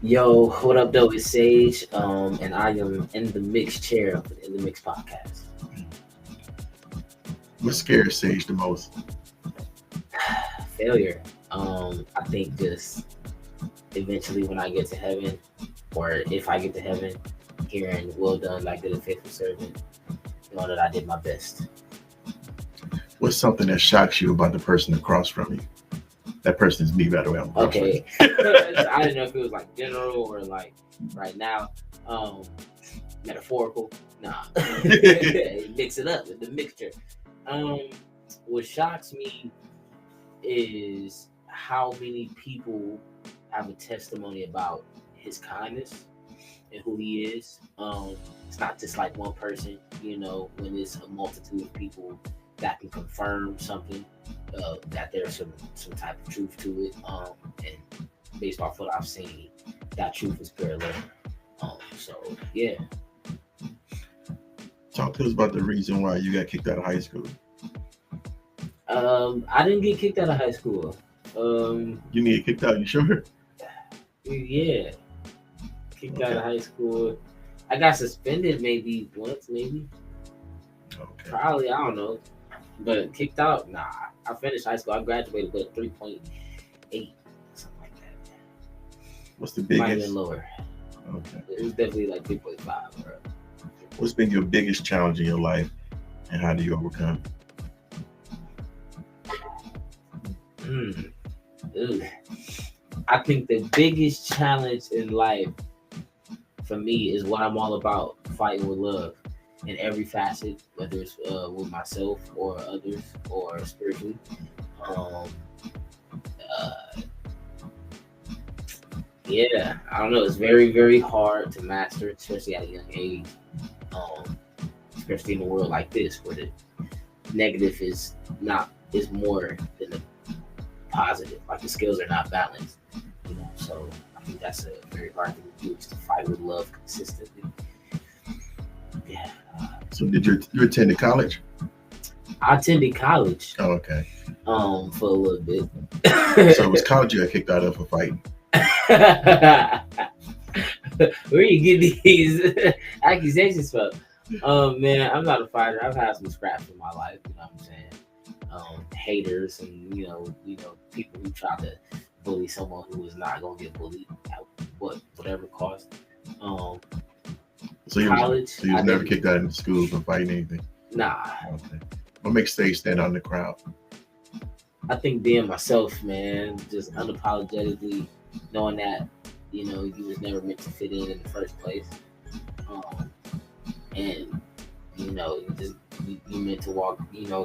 Yo, what up, though? It's Sage, and I am in the mix chair of the In the Mix podcast. What scares Sage the most? Failure. I think just eventually when I get to heaven, or if I get to heaven, hearing "Well done, like the faithful servant," knowing that I did my best. What's something that shocks you about the person across from you? That person is me, by the way. I'm across from you. Okay, I didn't know if it was like general or like right now, metaphorical. Nah, mix it up with the mixture. Um, what shocks me is how many people have a testimony about his kindness and who he is. It's not just like one person, when it's a multitude of people that can confirm something, that there's some type of truth to it. And based off what I've seen, that truth is parallel. So yeah. Talk to us about the reason why you got kicked out of high school. I didn't get kicked out of high school. You didn't get kicked out, you sure? Yeah. Kicked out of high school. I got suspended maybe once, maybe. Okay. Probably, I don't know. But kicked out, nah. I finished high school. I graduated with a 3.8, something like that. What's the Might have biggest? been lower. Okay. It was definitely like 3.5. Bro. What's been your biggest challenge in your life, and how do you overcome it? Ooh. I think the biggest challenge in life for me is what I'm all about, fighting with love in every facet, whether it's with myself or others or spiritually. Yeah, I don't know. It's very, very hard to master, especially at a young age, especially in a world like this where the negative is more than the positive. Like the skills are not balanced, So I think that's a very hard thing to do, is to fight with love consistently. Yeah. So did you attend college? I attended college. Oh, okay. For a little bit. So it was college you got kicked out of for fighting. Where you get these accusations from? Man, I'm not a fighter. I've had some scraps in my life, you know what I'm saying? Haters and people who try to bully someone who is not gonna get bullied at whatever cost. So you was never kicked out of school for fighting anything? Nah. Okay. What makes Sage stand out in the crowd? I think being myself, man, just unapologetically knowing that, you was never meant to fit in the first place. And, you meant to walk,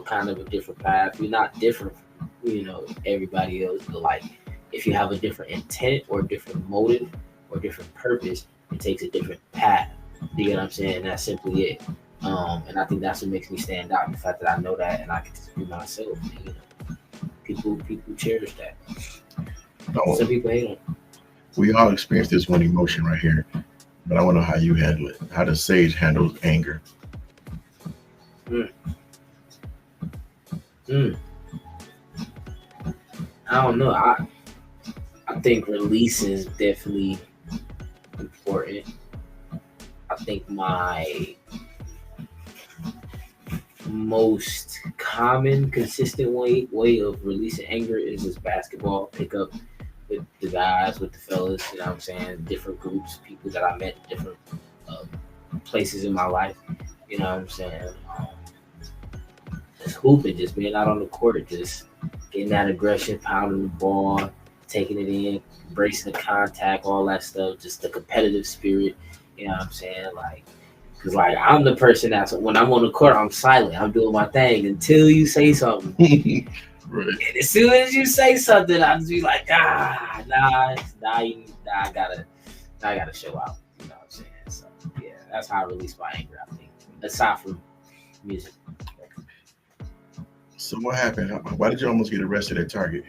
kind of a different path. You're not different from, everybody else, but like, if you have a different intent or different motive or different purpose, it takes a different path. You get what I'm saying? That's simply it. And I think that's what makes me stand out. The fact that I know that and I can just be myself. People cherish that. Some people hate them. We all experience this one emotion right here, but I want to know how you handle it. How does Sage handle anger? I don't know. I think release is definitely important. I think my most common, consistent way of releasing anger is just basketball. Pick up with the guys, with the fellas, you know what I'm saying? Different groups, people that I met, different places in my life, you know what I'm saying? Just hooping, just being out on the court, just getting that aggression, pounding the ball, taking it in, embracing the contact, all that stuff, just the competitive spirit, you know what I'm saying? Because I'm the person that's, when I'm on the court, I'm silent. I'm doing my thing until you say something. Right. And as soon as you say something, I'll just be like, I gotta show out. You know what I'm saying? So yeah, that's how I release my anger, I think. Aside from music. So what happened? Why did you almost get arrested at Target?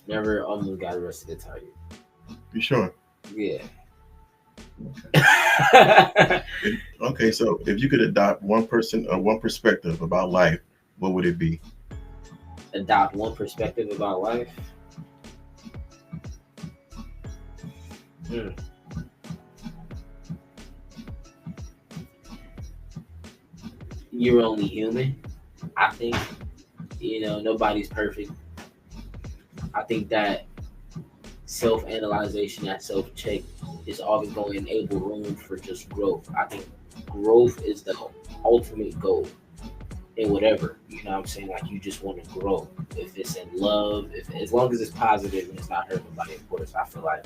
Never almost got arrested at Target. You sure? Yeah. Okay, so if you could adopt one person or one perspective about life, what would it be? Adopt one perspective about life? Mm. You're only human. I think, nobody's perfect. I think that self-analyzation, that self-check is always going to enable room for just growth. I think growth is the ultimate goal in whatever, what I'm saying? Like, you just want to grow. If it's in love, if as long as it's positive and it's not hurting nobody, of course, I feel like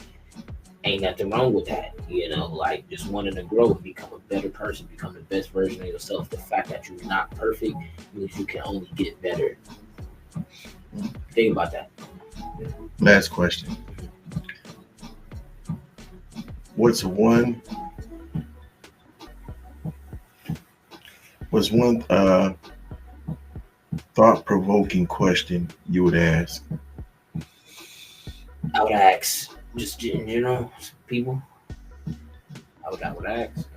ain't nothing wrong with that. Like, just wanting to grow, become a better person, become the best version of yourself. The fact that you're not perfect means you can only get better. Think about that. Last question. What's one thought-provoking question you would ask? I would ask, just in general, people. I would ask.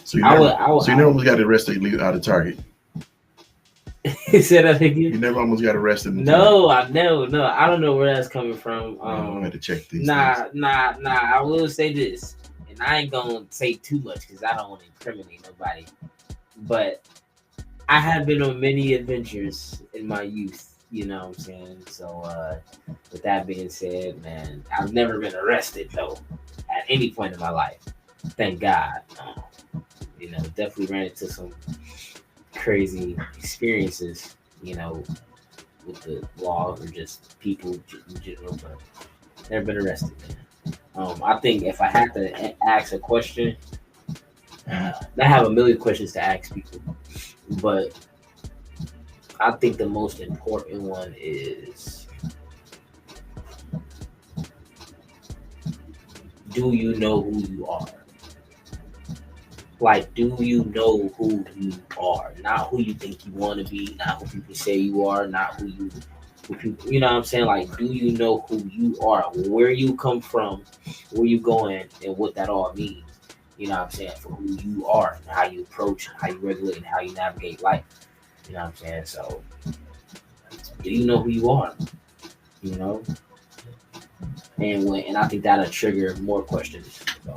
So you never almost got arrested out of Target. Say that again. You never almost got arrested. No, I don't know where that's coming from. I had to check these. Nah. I will say this, and I ain't gonna say too much because I don't want to incriminate nobody. But I have been on many adventures in my youth. You know what I'm saying? So, with that being said, man, I've never been arrested though at any point in my life. Thank God. Definitely ran into some crazy experiences, with the law or just people in general, but never been arrested, man. I think if I had to ask a question, I have a million questions to ask people, but I think the most important one is, do you know who you are? Like, do you know who you are? Not who you think you want to be, not who people say you are, not who people, you know what I'm saying? Like, do you know who you are? Where you come from, where you going, and what that all means. You know what I'm saying? For who you are, and how you approach, how you regulate, and how you navigate life. You know what I'm saying? So, do you know who you are? And I think that'll trigger more questions. So.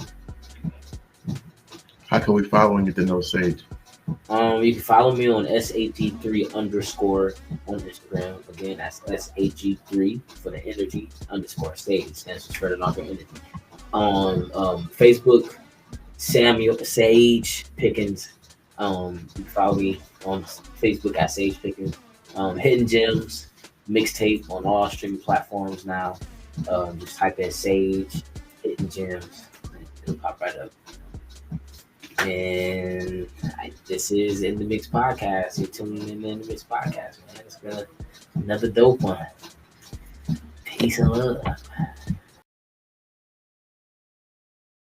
How can we follow and get to know Sage? You can follow me on SHG3_ on Instagram. Again, that's SHG3 for the energy _ Sage. Stands for Shredded Knocker Energy. On Facebook, Samuel Sage Pickens. You can follow me on Facebook at Sage Pickens. Hidden Gems mixtape on all streaming platforms now. Just type in Sage Hidden Gems. It'll pop right up. And this is In the Mix Podcast. You're tuning in The Mix Podcast, man. It's been another dope one. Peace and love.